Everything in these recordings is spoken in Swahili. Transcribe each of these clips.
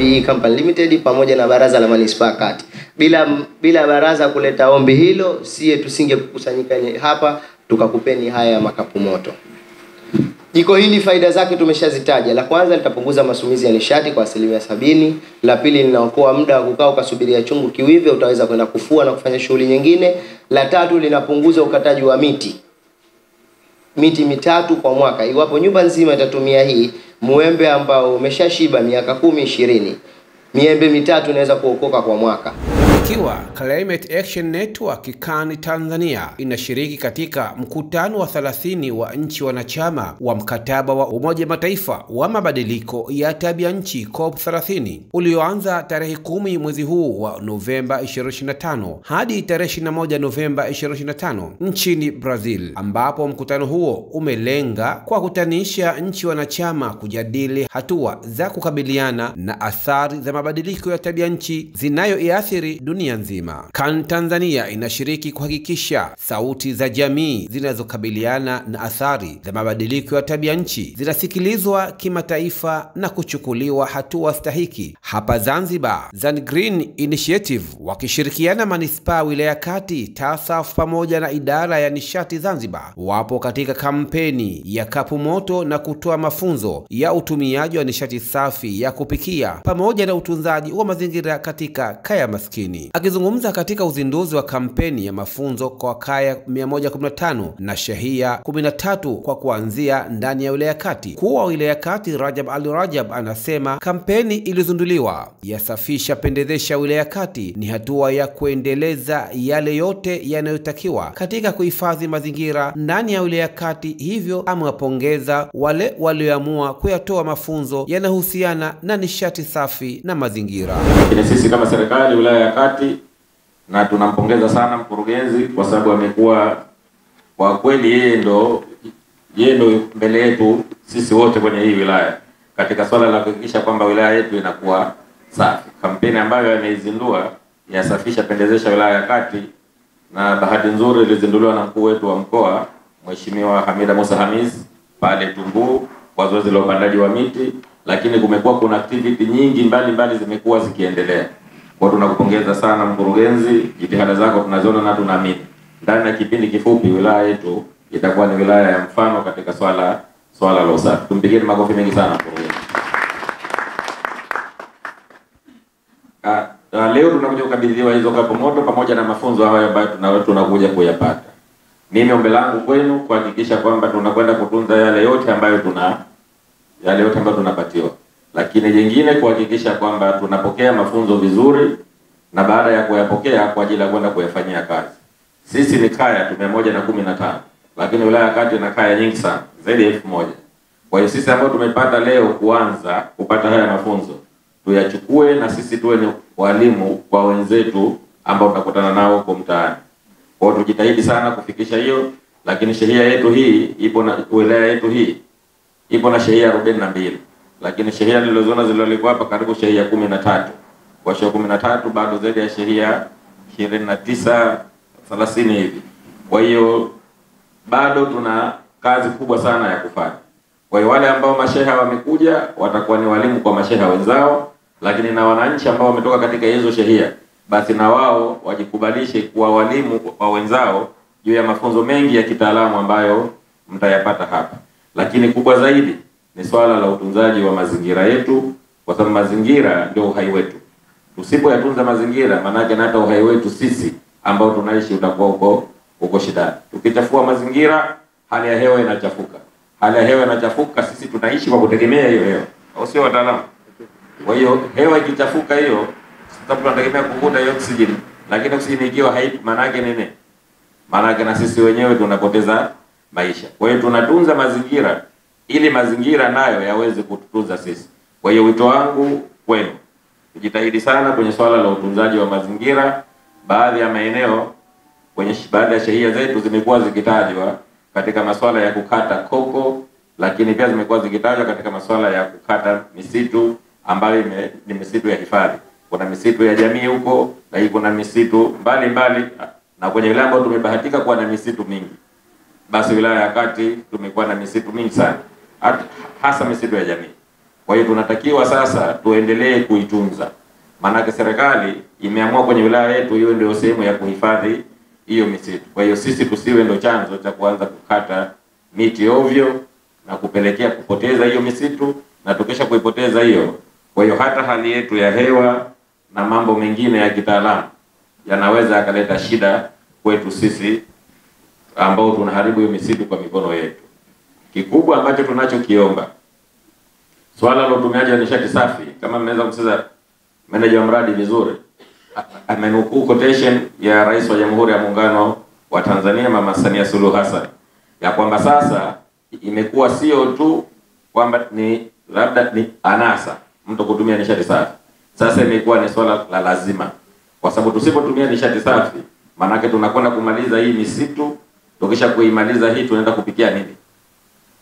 BE Company Limited pamoja na baraza la manispaa kati. Bila baraza kuleta ombi hilo, sie tusingekusanyika hapa tukakupeni haya makapu moto. Jiko hili faida zake tumeshazitaja. La kwanza litapunguza matumizi ya nishati kwa 70%. La pili linaokoa muda wa kukaa ukasubiria chungu kiwive, utaweza kwenda kufua na kufanya shughuli nyingine. La tatu linapunguza ukataji wa miti 3 kwa mwaka. Iwapo nyumba nzima itatumia hii, muembe ambao umeshashiba miaka 10-20, miembe 3 inaweza kuokoka kwa mwaka. Ikiwa Climate Action Network CAN Tanzania inashiriki katika mkutano wa 30 wa nchi wanachama wa mkataba wa Umoja Mataifa wa mabadiliko ya tabia nchi COP30 ulioanza tarehe 10 mwezi huu wa Novemba 2025 hadi tarehe 21 Novemba 2025 nchini Brazil, ambapo mkutano huo umelenga kwa kutanisha nchi wanachama kujadili hatua za kukabiliana na athari za mabadiliko ya tabia nchi zinayoiathiri dunia nzima. CAN Tanzania inashiriki kuhakikisha sauti za jamii zinazokabiliana na athari za mabadiliko ya tabia nchi zinasikilizwa kimataifa na kuchukuliwa hatua stahiki. Hapa Zanzibar, Zan Green Initiative wakishirikiana manispaa wilaya kati, TASAF pamoja na idara ya nishati Zanzibar wapo katika kampeni ya kapu moto na kutoa mafunzo ya utumiaji wa nishati safi ya kupikia pamoja na utunzaji wa mazingira katika kaya maskini. Akizungumza katika uzinduzi wa kampeni ya mafunzo kwa kaya 115 na shehia 13 kwa kuanzia ndani ya wilaya kati, mkuu wa wilaya kati Rajab Ali Rajab anasema kampeni iliyozinduliwa ya safisha pendezesha wilaya kati ni hatua ya kuendeleza yale yote yanayotakiwa katika kuhifadhi mazingira ndani ya wilaya kati. Hivyo amewapongeza wale walioamua kuyatoa mafunzo yanayohusiana na nishati safi na mazingira. Sisi kama serikali wilaya ya kati, na tunampongeza sana mkurugenzi kwa sababu amekuwa kwa kweli yeye ndo mbele yetu sisi wote kwenye hii wilaya katika swala la kuhakikisha kwamba wilaya yetu inakuwa safi. Kampeni ambayo ameizindua ya safisha pendezesha wilaya ya kati, na bahati nzuri ilizinduliwa na mkuu wetu wa mkoa Mheshimiwa Hamida Musa Hamis pale Tunguu kwa zoezi la upandaji wa miti, lakini kumekuwa kuna activity nyingi mbalimbali zimekuwa zikiendelea. Kwa tunakupongeza sana mkurugenzi, jitihada zako tunaziona na tunaamini ndani ya kipindi kifupi wilaya yetu itakuwa ni wilaya ya mfano katika swala la usafi. Tumpigieni makofi mengi sana mkurugenzi. Leo tunakuja kukabidhiwa hizo kapu moto pamoja na mafunzo hayo ambayo tunakuja kuyapata. Mimi ombi langu kwenu kuhakikisha kwamba tunakwenda kutunza yale yote ambayo tunapatiwa. Lakini jingine kuhakikisha kwamba tunapokea mafunzo vizuri na baada ya kuyapokea kwa ajili ya kwenda kuyafanyia kazi. Sisi ni kaya 115, lakini wilaya ya kati ina kaya nyingi sana, zaidi ya 1000. Kwa hiyo sisi ambao tumepata leo kuanza kupata haya mafunzo, tuyachukue na sisi tuwe ni walimu kwa wenzetu ambao tunakutana nao huko mtaani. Kwa hiyo tujitahidi sana kufikisha hiyo, lakini shehia yetu hii ipo na wilaya yetu hii ipo na shehia 42. Lakini shehia nilizoona zilizolikuwa hapa karibu shehia 13. Kwa shehia 13 bado zaidi ya shehia 29 30 hivi. Kwa hiyo bado tuna kazi kubwa sana ya kufanya. Kwa hiyo wale ambao masheha wamekuja watakuwa ni walimu kwa masheha wenzao, lakini na wananchi ambao wametoka katika hizo shehia basi na wao wajikubalishe kuwa walimu kwa wenzao juu ya mafunzo mengi ya kitaalamu ambayo mtayapata hapa. Lakini kubwa zaidi ni swala la utunzaji wa mazingira yetu, kwa sababu mazingira ndio uhai wetu. Tusipoyatunza mazingira, maana yake hata uhai wetu sisi ambao tunaishi utakuwa uko shida. Tukichafua mazingira, hali ya hewa inachafuka. Hali ya hewa inachafuka, sisi tunaishi kwa kutegemea hiyo hewa, au sio wataalamu? Kwa hiyo hewa ikichafuka hiyo, sisi tunategemea kuvuta hiyo oxygen, lakini oxygen ikiwa haipo, maana yake nini? Maana yake na sisi wenyewe tunapoteza maisha. Kwa hiyo tunatunza mazingira ili mazingira nayo yaweze kututunza sisi. Kwa hiyo wito wangu kwenu, tujitahidi sana kwenye swala la utunzaji wa mazingira. Baadhi ya maeneo kwenye baadhi ya shehia zetu zimekuwa zikitajwa katika masuala ya kukata koko, lakini pia zimekuwa zikitajwa katika masuala ya kukata misitu ambayo ni misitu ya hifadhi. Kuna misitu ya jamii huko na kuna misitu mbalimbali, na kwenye wilaya ambayo tumebahatika kuwa na misitu mingi, basi wilaya ya kati tumekuwa na misitu mingi sana, hasa misitu ya jamii. Kwa hiyo tunatakiwa sasa tuendelee kuitunza. Maana serikali imeamua kwenye wilaya yetu hiyo ndio sehemu ya kuhifadhi hiyo misitu. Kwa hiyo sisi tusiwe ndo chanzo cha kuanza kukata miti ovyo na kupelekea kupoteza hiyo misitu, na tukisha kuipoteza hiyo, kwa hiyo hata hali yetu ya hewa na mambo mengine ya kitaalamu yanaweza yakaleta shida kwetu sisi ambao tunaharibu hiyo misitu kwa mikono yetu. Kikubwa ambacho tunachokiomba, swala la utumiaji wa nishati safi, kama mmeweza kusikiza meneja wa mradi vizuri, amenukuu quotation ya Rais wa Jamhuri ya Muungano wa Tanzania Mama Samia Suluhu Hassan ya kwamba sasa imekuwa sio tu kwamba ni labda ni anasa mtu kutumia nishati safi. Sasa imekuwa ni swala la lazima. Kwa sababu tusipotumia nishati safi, maana yake tunakwenda kumaliza hii misitu, tukisha kuimaliza hii tunaenda kupikia nini?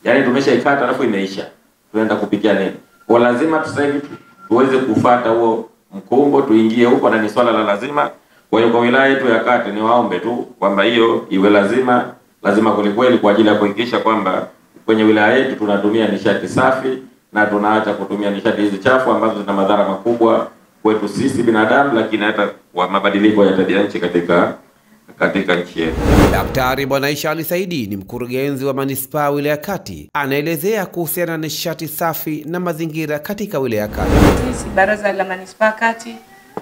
Yaani tumeshaikata alafu imeisha. Tunaenda kupikia nini? Kwa lazima sasa hivi tuweze kufuata huo mkumbo, tuingie huko, na ni swala la lazima. Kwa hiyo kwa wilaya yetu ya Kati ni waombe tu kwamba hiyo iwe lazima kweli kwa ajili ya kuhakikisha kwamba kwenye wilaya yetu tunatumia nishati safi na tunaacha kutumia nishati hizi chafu ambazo zina madhara makubwa kwetu sisi binadamu, lakini hata kwa mabadiliko ya tabia nchi katika nchi yetu. Daktari Bwana Isha Ali Saidi ni mkurugenzi wa manispaa wilaya Kati, anaelezea kuhusiana na nishati safi na mazingira katika wilaya Kati. Sisi baraza la manispaa Kati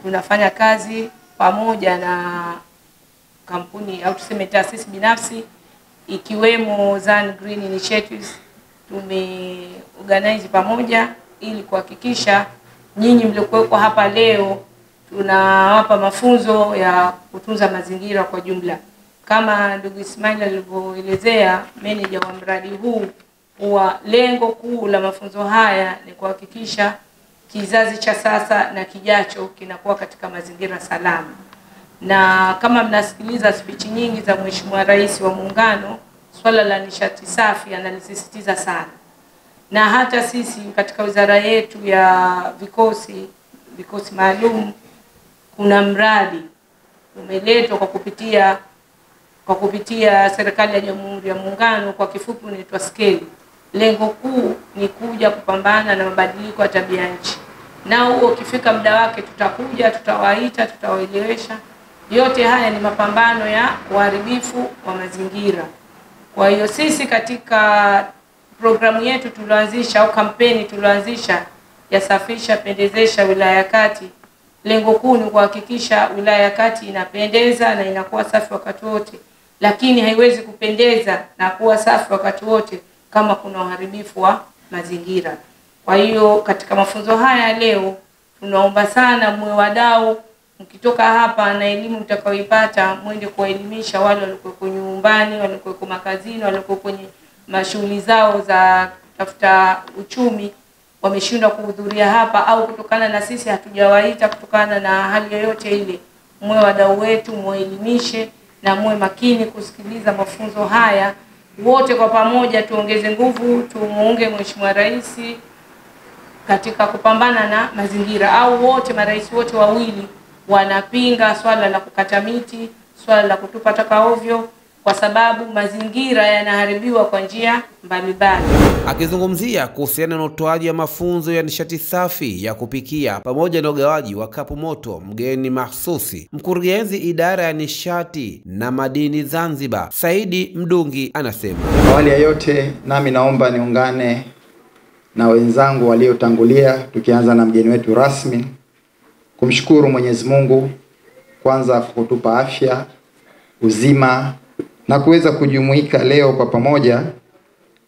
tunafanya kazi pamoja na kampuni au tuseme taasisi binafsi ikiwemo Zan Green Initiatives. Tumeorganize pamoja ili kuhakikisha nyinyi mliokuwa hapa leo tunawapa mafunzo ya kutunza mazingira kwa jumla. Kama ndugu Ismail alivyoelezea, meneja wa mradi huu, wa lengo kuu la mafunzo haya ni kuhakikisha kizazi cha sasa na kijacho kinakuwa katika mazingira salama. Na kama mnasikiliza speech nyingi za Mheshimiwa Rais wa Muungano, swala la nishati safi analisisitiza sana. Na hata sisi katika wizara yetu ya vikosi maalum kuna mradi umeletwa kwa kupitia serikali ya Jamhuri ya Muungano, kwa kifupi unaitwa SCALE. Lengo kuu ni kuja kupambana na mabadiliko ya tabia nchi. Nao huo ukifika muda wake tutakuja, tutawaita, tutawaelewesha. Yote haya ni mapambano ya uharibifu wa mazingira. Kwa hiyo sisi katika programu yetu tulioanzisha au kampeni tulioanzisha ya safisha pendezesha wilaya ya Kati, lengo kuu ni kuhakikisha wilaya ya Kati inapendeza na inakuwa safi wakati wote. Lakini haiwezi kupendeza na kuwa safi wakati wote kama kuna uharibifu wa mazingira. Kwa hiyo katika mafunzo haya leo tunaomba sana mwe wadau, mkitoka hapa na elimu mtakaoipata mwende kuwaelimisha wale walikuwa nyumbani, walikuwa makazini, walikuwa kwenye mashughuli zao za kutafuta uchumi, wameshindwa kuhudhuria hapa au kutokana na sisi hatujawaita, kutokana na hali yoyote ile. Mwe wadau wetu, muelimishe na mwe makini kusikiliza mafunzo haya. Wote kwa pamoja tuongeze nguvu, tumuunge Mheshimiwa Rais katika kupambana na mazingira. Au wote marais wote wawili wanapinga swala la kukata miti, swala la kutupa taka ovyo, kwa sababu mazingira yanaharibiwa kwa njia mbalimbali. Akizungumzia kuhusiana na utoaji wa mafunzo ya nishati safi ya kupikia pamoja na ugawaji wa kapu moto, mgeni mahsusi mkurugenzi idara ya nishati na madini Zanzibar Saidi Mdungi anasema, awali ya yote nami naomba niungane na wenzangu waliotangulia, tukianza na mgeni wetu rasmi, kumshukuru Mwenyezi Mungu kwanza kutupa afya, uzima na kuweza kujumuika leo kwa pamoja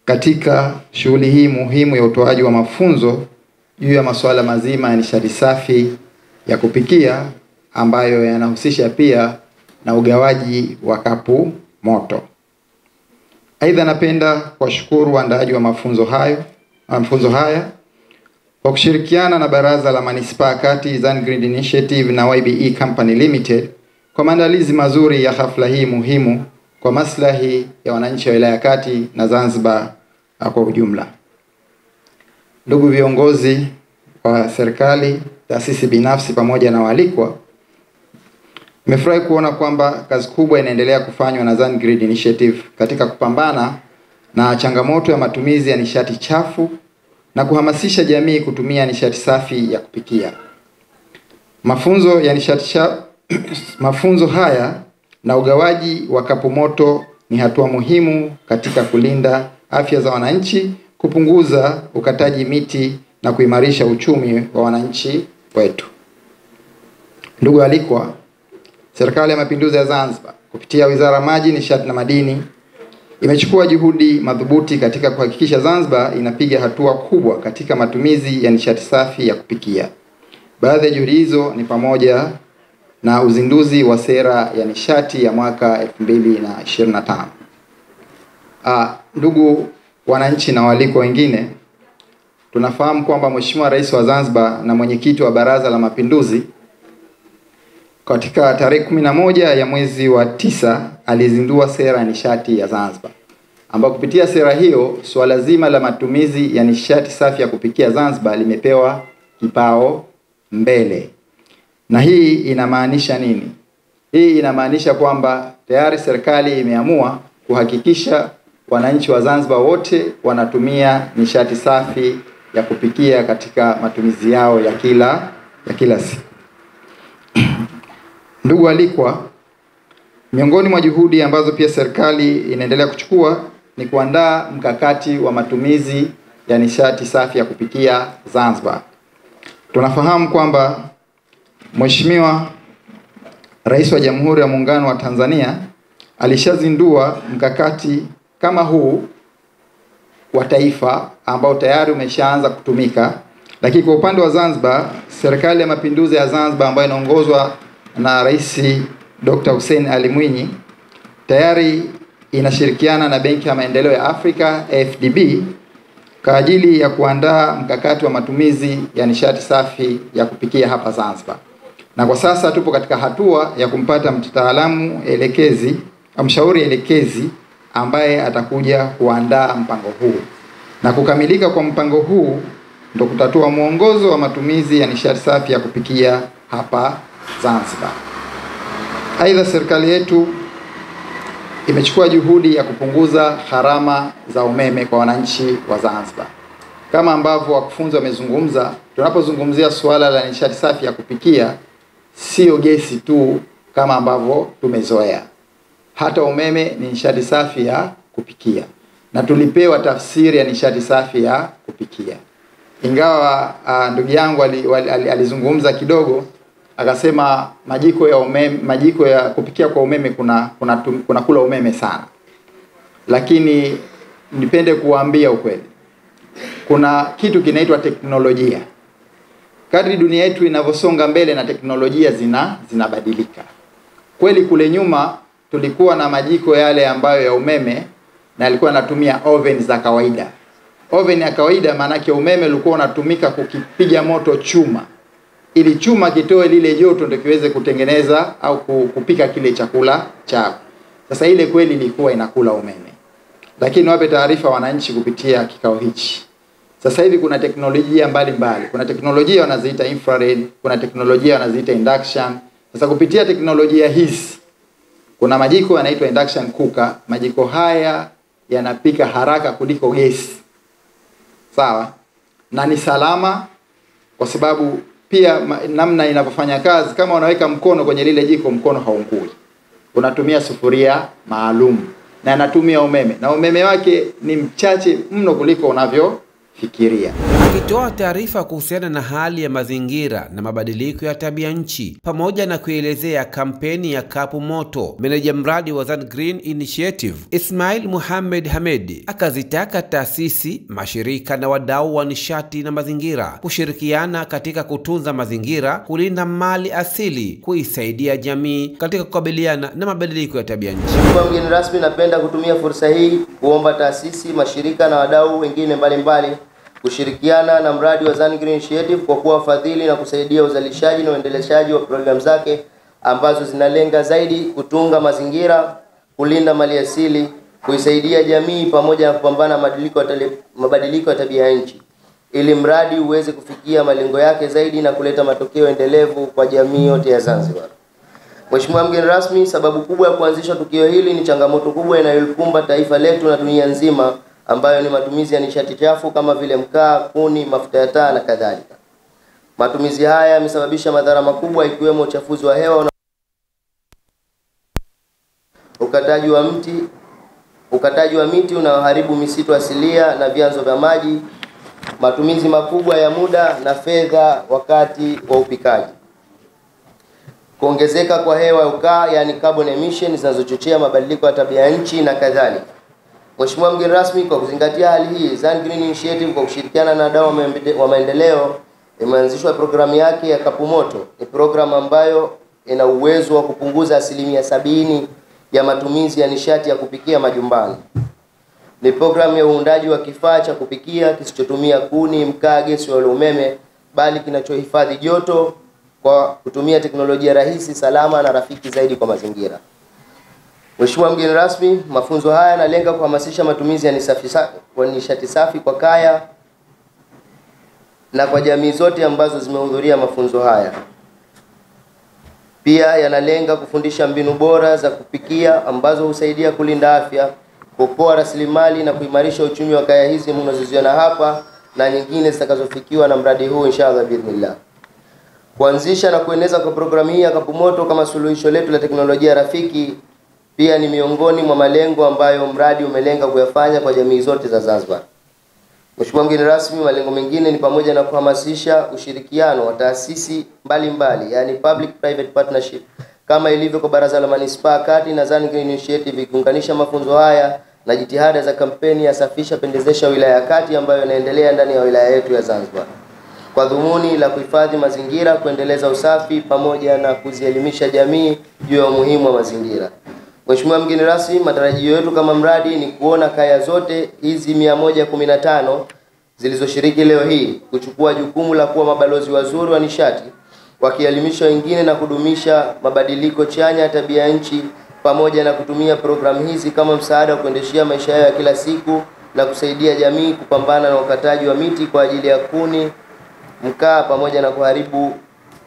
katika shughuli hii muhimu ya utoaji wa mafunzo juu ya masuala mazima ya nishati safi ya kupikia, ambayo yanahusisha pia na ugawaji wa kapu moto. Aidha, napenda kuwashukuru waandaaji wa mafunzo haya kwa kushirikiana na Baraza la Manispaa Kati, Zan Green Initiative na YBE Company Limited kwa maandalizi mazuri ya hafla hii muhimu kwa maslahi ya wananchi wa wilaya Kati na Zanzibar kwa ujumla. Ndugu viongozi wa serikali, taasisi binafsi pamoja na waalikwa, nimefurahi kuona kwamba kazi kubwa inaendelea kufanywa na Zan Green Initiative katika kupambana na changamoto ya matumizi ya nishati chafu na kuhamasisha jamii kutumia nishati safi ya kupikia. Mafunzo haya na ugawaji wa kapu moto ni hatua muhimu katika kulinda afya za wananchi, kupunguza ukataji miti na kuimarisha uchumi wa wananchi wetu. Ndugu alikwa, Serikali ya Mapinduzi ya Zanzibar kupitia Wizara ya Maji, Nishati na Madini imechukua juhudi madhubuti katika kuhakikisha Zanzibar inapiga hatua kubwa katika matumizi ya nishati safi ya kupikia. Baadhi ya juhudi hizo ni pamoja na uzinduzi wa sera ya nishati ya mwaka 2025. Ndugu wananchi na waliko wengine, tunafahamu kwamba Mheshimiwa Rais wa Zanzibar na mwenyekiti wa Baraza la Mapinduzi katika tarehe 11 ya mwezi wa 9 alizindua sera ya nishati ya Zanzibar, ambapo kupitia sera hiyo swala zima la matumizi ya nishati safi ya kupikia Zanzibar limepewa kipao mbele. Na hii inamaanisha nini? Hii inamaanisha kwamba tayari serikali imeamua kuhakikisha wananchi wa Zanzibar wote wanatumia nishati safi ya kupikia katika matumizi yao ya kila siku. Ndugu alikwa, miongoni mwa juhudi ambazo pia serikali inaendelea kuchukua ni kuandaa mkakati wa matumizi ya nishati safi ya kupikia Zanzibar. Tunafahamu kwamba Mheshimiwa Rais wa Jamhuri ya Muungano wa Tanzania alishazindua mkakati kama huu wa taifa ambao tayari umeshaanza kutumika, lakini kwa upande wa Zanzibar, Serikali ya Mapinduzi ya Zanzibar ambayo inaongozwa na Rais Dr. Hussein Ali Mwinyi tayari inashirikiana na Benki ya Maendeleo ya Afrika AfDB kwa ajili ya kuandaa mkakati wa matumizi ya nishati safi ya kupikia hapa Zanzibar. Na kwa sasa tupo katika hatua ya kumpata mtaalamu elekezi, mshauri elekezi ambaye atakuja kuandaa mpango huu. Na kukamilika kwa mpango huu ndio kutatua mwongozo wa matumizi ya nishati safi ya kupikia hapa Zanzibar. Aidha, serikali yetu imechukua juhudi ya kupunguza gharama za umeme kwa wananchi wa Zanzibar. Kama ambavyo wakufunzi wamezungumza, tunapozungumzia suala la nishati safi ya kupikia, sio gesi tu kama ambavyo tumezoea. Hata umeme ni nishati safi ya kupikia. Na tulipewa tafsiri ya nishati safi ya kupikia. Ingawa ndugu yangu alizungumza kidogo, akasema majiko ya kupikia kwa umeme kuna kula umeme sana. Lakini nipende kuambia ukweli. Kuna kitu kinaitwa teknolojia. Kadri dunia yetu inavyosonga mbele na teknolojia zinabadilika. Kweli kule nyuma tulikuwa na majiko yale ambayo ya umeme na yalikuwa yanatumia oven za kawaida. Oven ya kawaida maana yake umeme ulikuwa unatumika kukipiga moto chuma, ili chuma kitoe lile joto ndio kiweze kutengeneza au kupika kile chakula chako. Sasa ile kweli ilikuwa inakula umeme. Lakini wape taarifa wananchi kupitia kikao hichi. Sasa hivi kuna teknolojia mbalimbali. Kuna teknolojia wanaziita infrared, kuna teknolojia wanaziita induction. Sasa kupitia teknolojia hizi kuna majiko yanaitwa induction cooker. Majiko haya yanapika haraka kuliko gesi. Sawa? Na ni salama kwa sababu pia namna inavyofanya kazi, kama unaweka mkono kwenye lile jiko mkono haungui. Unatumia sufuria maalum na anatumia umeme. Na umeme wake ni mchache mno kuliko unavyofikiria. Akitoa taarifa kuhusiana na hali ya mazingira na mabadiliko ya tabia nchi pamoja na kuelezea kampeni ya kapu moto, meneja mradi wa Zan Green Initiative Ismail Muhammad Hamedi akazitaka taasisi, mashirika na wadau wa nishati na mazingira kushirikiana katika kutunza mazingira, kulinda mali asili, kuisaidia jamii katika kukabiliana na mabadiliko ya tabia nchi. Kwa mgeni rasmi, napenda kutumia fursa hii kuomba taasisi, mashirika na wadau wengine mbalimbali kushirikiana na mradi wa Zan Green Initiative kwa kuwa wafadhili na kusaidia uzalishaji na uendeleshaji wa programu zake ambazo zinalenga zaidi kutunga mazingira, kulinda mali asili, kuisaidia jamii pamoja na kupambana na mabadiliko ya tabia ya nchi, ili mradi uweze kufikia malengo yake zaidi na kuleta matokeo endelevu kwa jamii yote ya Zanzibar. Mheshimiwa mgeni rasmi, sababu kubwa ya kuanzisha tukio hili ni changamoto kubwa inayolikumba taifa letu na dunia nzima, ambayo ni matumizi ya nishati chafu kama vile mkaa, kuni, mafuta ya taa na kadhalika. Matumizi haya yamesababisha madhara makubwa ikiwemo uchafuzi wa hewa, ukataji wa miti unaoharibu misitu asilia na vyanzo vya maji, matumizi makubwa ya muda na fedha wakati wa upikaji, kuongezeka kwa hewa ya ukaa yani carbon emissions zinazochochea mabadiliko ya tabia ya nchi na kadhalika. Mheshimiwa mgeni rasmi, kwa kuzingatia hali hii, Zan Green Initiative kwa kushirikiana na wadau wa maendeleo imeanzishwa programu yake ya Kapu Moto. Ni programu ambayo ina uwezo wa kupunguza 70% ya matumizi ya nishati ya kupikia majumbani. Ni programu ya uundaji wa kifaa cha kupikia kisichotumia kuni, mkaa, gesi wala umeme, bali kinachohifadhi joto kwa kutumia teknolojia rahisi, salama na rafiki zaidi kwa mazingira. Mheshimiwa mgeni rasmi, mafunzo haya yanalenga kuhamasisha matumizi ya nishati safi kwa kaya na kwa jamii zote ambazo zimehudhuria mafunzo haya. Pia yanalenga kufundisha mbinu bora za kupikia ambazo husaidia kulinda afya, kuokoa rasilimali na kuimarisha uchumi wa kaya hizi mnazoziona hapa na nyingine zitakazofikiwa na mradi huu inshallah bismillah. Kuanzisha na kueneza kwa programu hii ya Kapu Moto kama suluhisho letu la teknolojia rafiki pia ni miongoni mwa malengo ambayo mradi umelenga kuyafanya kwa jamii zote za Zanzibar. Mheshimiwa mgeni rasmi, malengo mengine ni pamoja na kuhamasisha ushirikiano wa taasisi mbalimbali, yani public private partnership, kama ilivyo kwa Baraza la Manispaa Kati na Zan Green Initiative, kuunganisha mafunzo haya na jitihada za kampeni ya Safisha Pendezesha Wilaya ya Kati ambayo inaendelea ndani ya wilaya yetu ya Zanzibar, kwa dhumuni la kuhifadhi mazingira, kuendeleza usafi pamoja na kuzielimisha jamii juu ya umuhimu wa mazingira. Mheshimiwa mgeni rasmi, matarajio yetu kama mradi ni kuona kaya zote hizi 115 zilizoshiriki leo hii kuchukua jukumu la kuwa mabalozi wazuri wa nishati, wakielimisha wengine na kudumisha mabadiliko chanya ya tabia nchi, pamoja na kutumia programu hizi kama msaada wa kuendeshea maisha yao ya kila siku na kusaidia jamii kupambana na ukataji wa miti kwa ajili ya kuni, mkaa pamoja na kuharibu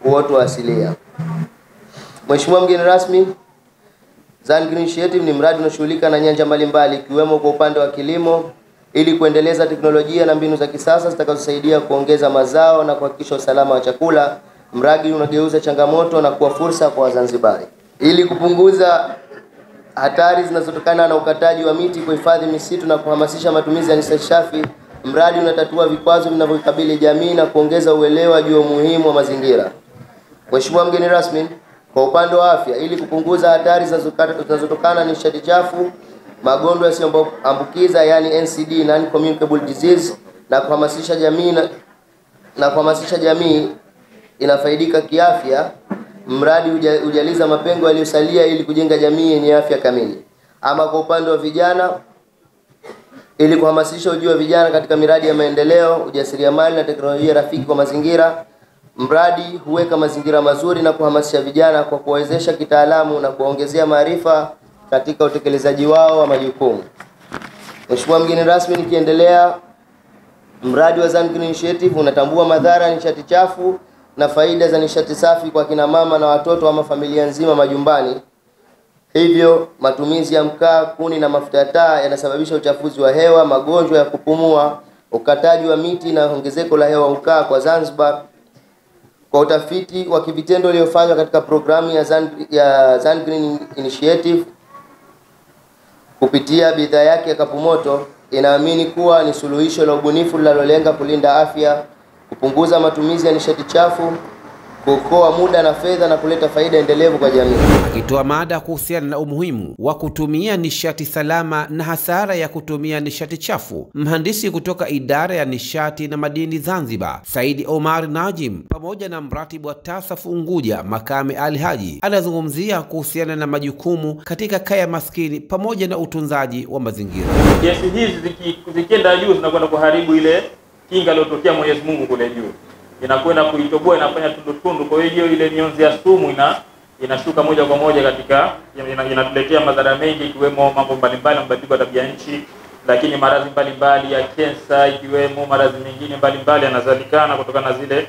uoto wa asilia. Mheshimiwa mgeni rasmi, Zan Green Initiative ni mradi unashughulika na nyanja mbalimbali ikiwemo kwa upande wa kilimo ili kuendeleza teknolojia na mbinu za kisasa zitakazosaidia kuongeza mazao na kuhakikisha usalama wa chakula. Mradi unageuza changamoto na kuwa fursa kwa Wazanzibari. Ili kupunguza hatari zinazotokana na ukataji wa miti, kuhifadhi misitu na kuhamasisha matumizi ya nishati safi, mradi unatatua vikwazo vinavyokabili jamii na kuongeza uelewa juu ya umuhimu wa mazingira. Mheshimiwa mgeni rasmi, kwa upande wa afya, ili kupunguza hatari zinazotokana na nishati chafu, magonjwa yasiyoambukiza yani NCD, non communicable disease, na kuhamasisha jamii inafaidika kiafya, mradi hujaliza mapengo yaliyosalia ili kujenga jamii yenye afya kamili. Ama kwa upande wa vijana, ili kuhamasisha ujio wa vijana katika miradi ya maendeleo, ujasiriamali na teknolojia rafiki kwa mazingira, mradi huweka mazingira mazuri na kuhamasisha vijana kwa kuwawezesha kitaalamu na kuongezea maarifa katika utekelezaji wao wa majukumu. Mheshimiwa mgeni rasmi, nikiendelea, mradi wa Zan Green Initiative unatambua madhara ya nishati chafu na faida za nishati safi kwa kina mama na watoto ama familia nzima majumbani. Hivyo matumizi ya mkaa, kuni na mafuta ya taa yanasababisha uchafuzi wa hewa, magonjwa ya kupumua, ukataji wa miti na ongezeko la hewa ukaa kwa Zanzibar. Kwa utafiti wa kivitendo uliofanywa katika programu ya Zan Green Initiative kupitia bidhaa yake ya Kapu Moto, inaamini kuwa ni suluhisho la ubunifu linalolenga kulinda afya, kupunguza matumizi ya nishati chafu, kuokoa muda na fedha na kuleta faida endelevu kwa jamii. Akitoa mada kuhusiana na umuhimu wa kutumia nishati salama na hasara ya kutumia nishati chafu, mhandisi kutoka idara ya nishati na madini Zanzibar, Said Omar Najim, pamoja na mratibu wa TASAF Unguja, Makame Ali Haji, anazungumzia kuhusiana na majukumu katika kaya maskini pamoja na utunzaji wa mazingira. Gesi hizi zikienda juu zinakwenda kuharibu ile kinga iliyotokea Mwenyezi Mungu kule juu. Inakwenda kuitoboa, inafanya tundu, kwa hiyo ile mionzi ya sumu inashuka moja kwa moja katika, inatuletea madhara mengi ikiwemo mambo mbalimbali, mabadiliko ya tabia nchi, lakini maradhi mbalimbali ya kensa ikiwemo maradhi mengine mbalimbali yanazalikana kutokana na zile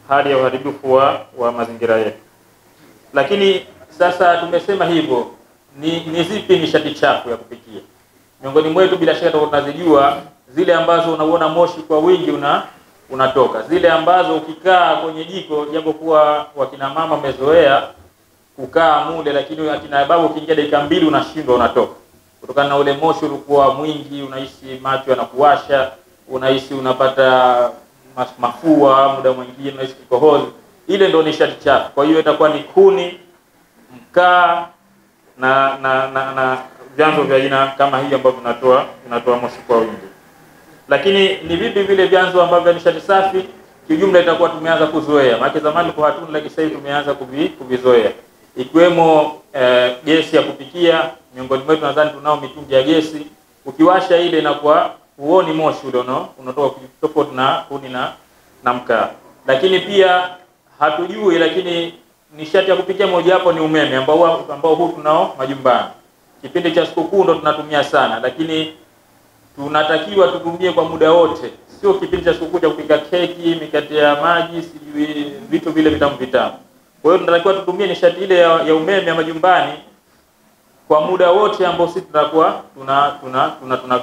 hali ya uharibifu wa mazingira yetu. Lakini sasa tumesema hivyo, ni zipi nishati chafu ya kupikia? miongoni mwetu bila shaka tunazijua zile ambazo unaona moshi kwa wingi unatoka, zile ambazo ukikaa kwenye jiko, japo kuwa wakina mama wamezoea kukaa mule, lakini akina baba ukiingia dakika 2 unashindwa unatoka, kutokana na ule moshi ulikuwa mwingi, unahisi macho yanakuwasha, unahisi unapata mafua, muda mwingine unahisi kikohozi. Ile ndio nishati chafu. Kwa hiyo itakuwa ni kuni, mkaa na vyanzo vya aina kama hii ambavyo vinatoa moshi kwa wingi. Lakini ni vipi vile vyanzo ambavyo nishati safi? Kijumla itakuwa tumeanza kuzoea. Maana zamani kwa hatuna, lakini sasa tumeanza kuvizoea. Ikiwemo gesi ya kupikia, miongoni mwetu nadhani tunao mitungi ya gesi. Ukiwasha ile inakuwa huoni moshi ule unatoka tofauti na kuni na mkaa. Lakini pia hatujui, lakini nishati ya kupikia moja hapo ni umeme ambao huu tunao majumbani. Kipindi cha sikukuu ndo tunatumia sana, lakini tunatakiwa tutumie kwa muda wote. Sio kipindi cha sikukuu cha kupika keki, mikate ya maji, sijui vitu vile vitamu. Kwa hiyo tunatakiwa tutumie nishati ile ya umeme ya majumbani kwa muda wote ambao sisi tutakuwa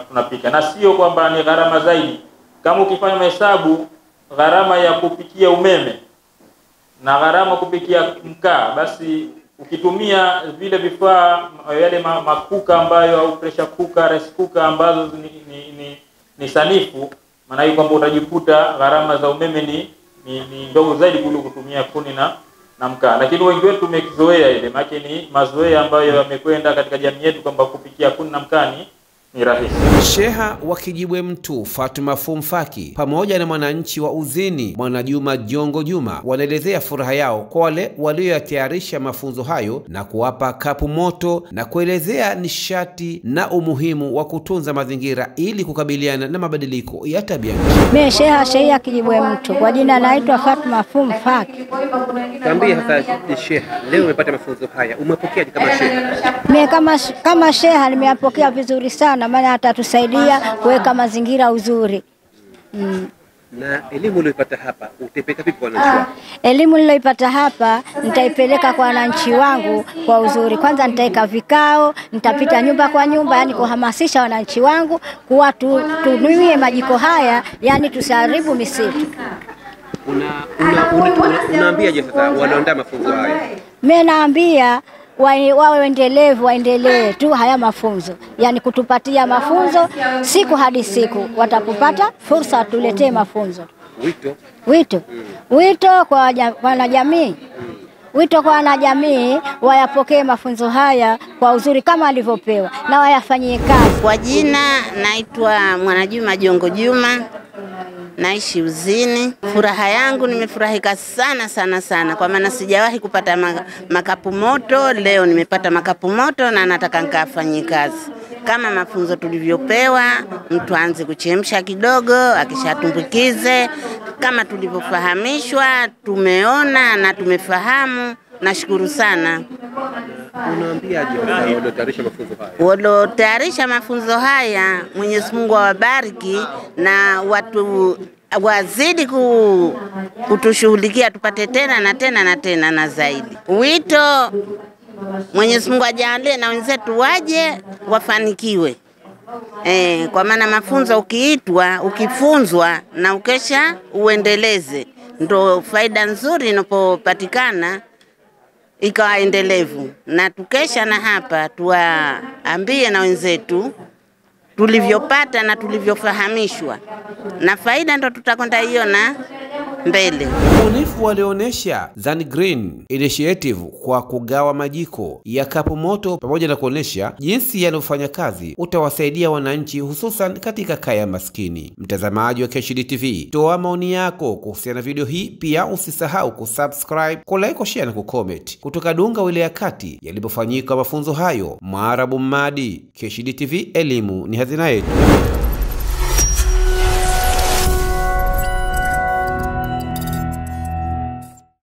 tunapika. Na sio kwamba ni gharama zaidi. Kama ukifanya mahesabu gharama ya kupikia umeme na gharama kupikia mkaa, basi ukitumia vile vifaa yale makuka ambayo au pressure cooker, rice cooker ambazo ni sanifu, maana hiyo kwamba utajikuta gharama za umeme ni ndogo zaidi kuliko kutumia kuni na mkaa. Lakini wengi wetu tumekizoea ile, maana ni mazoea ambayo yamekwenda katika jamii yetu kwamba kupikia kuni na mkaa ni rahisi. Sheha wa Kijibwe Mtu Fatuma Fumfaki pamoja na mwananchi wa Uzini Mwanajuma Jongo Juma wanaelezea furaha yao kwa wale walioyatayarisha mafunzo hayo na kuwapa kapu moto na kuelezea nishati na umuhimu wa kutunza mazingira ili kukabiliana na mabadiliko ya tabia nchi. Mimi Sheha Kijibwe Mtu, kwa jina naitwa Fatuma Fumfaki. Kaambia hata Sheha, leo umepata mafunzo haya, umepokeaje kama Sheha? Mimi kama Sheha nimeyapokea vizuri sana, maana atatusaidia kuweka mazingira uzuri. Na elimu uliyopata hapa utaipeleka vipi kwa wananchi? Elimu niliyoipata hapa nitaipeleka kwa wananchi wangu kwa uzuri. Kwanza nitaweka vikao, nitapita nyumba kwa nyumba, yani kuhamasisha wananchi wangu kuwa tutumie majiko haya, yani tusiharibu misitu. Unaambiaje sasa wanaoandaa mafunzo haya? Mimi naambia wawe endelevu, waendelee tu haya mafunzo, yani kutupatia mafunzo siku hadi siku, watakupata fursa tuletee mafunzo. Wito kwa wanajamii, wito kwa wanajamii wayapokee mafunzo haya kwa uzuri kama alivyopewa na wayafanyie kazi. Kwa jina naitwa Mwanajuma Jongo Juma, naishi Uzini. Furaha yangu, nimefurahika sana kwa maana sijawahi kupata makapu moto. Leo nimepata makapu moto na nataka nikafanyie kazi kama mafunzo tulivyopewa. Mtu aanze kuchemsha kidogo, akishatumbukize kama tulivyofahamishwa. Tumeona na tumefahamu. Nashukuru sana. Unaambiaje waliotayarisha mafunzo haya? Waliotayarisha mafunzo haya, Mwenyezi Mungu awabariki na watu wazidi kutushughulikia tupate tena na zaidi. Wito Mwenyezi Mungu ajalie na wenzetu waje wafanikiwe. Kwa maana mafunzo ukiitwa, ukifunzwa na ukesha uendeleze, ndo faida nzuri inapopatikana ikawa endelevu. Na tukesha na hapa tuwaambie na wenzetu tulivyopata na tulivyofahamishwa, na faida ndo tutakwenda hiyo na mbele. Ubunifu walionesha Zan Green Initiative kwa kugawa majiko ya kapu moto pamoja na kuonesha jinsi yanofanya kazi utawasaidia wananchi hususan katika kaya maskini. Mtazamaji wa KSHD TV, toa maoni yako kuhusiana na video hii, pia usisahau kusubscribe, kulike, share na kucomment. Kutoka Dunga wilaya Kati yalipofanyika mafunzo hayo, Mwarabu Mmadi, KSHD TV, elimu ni hazina yetu.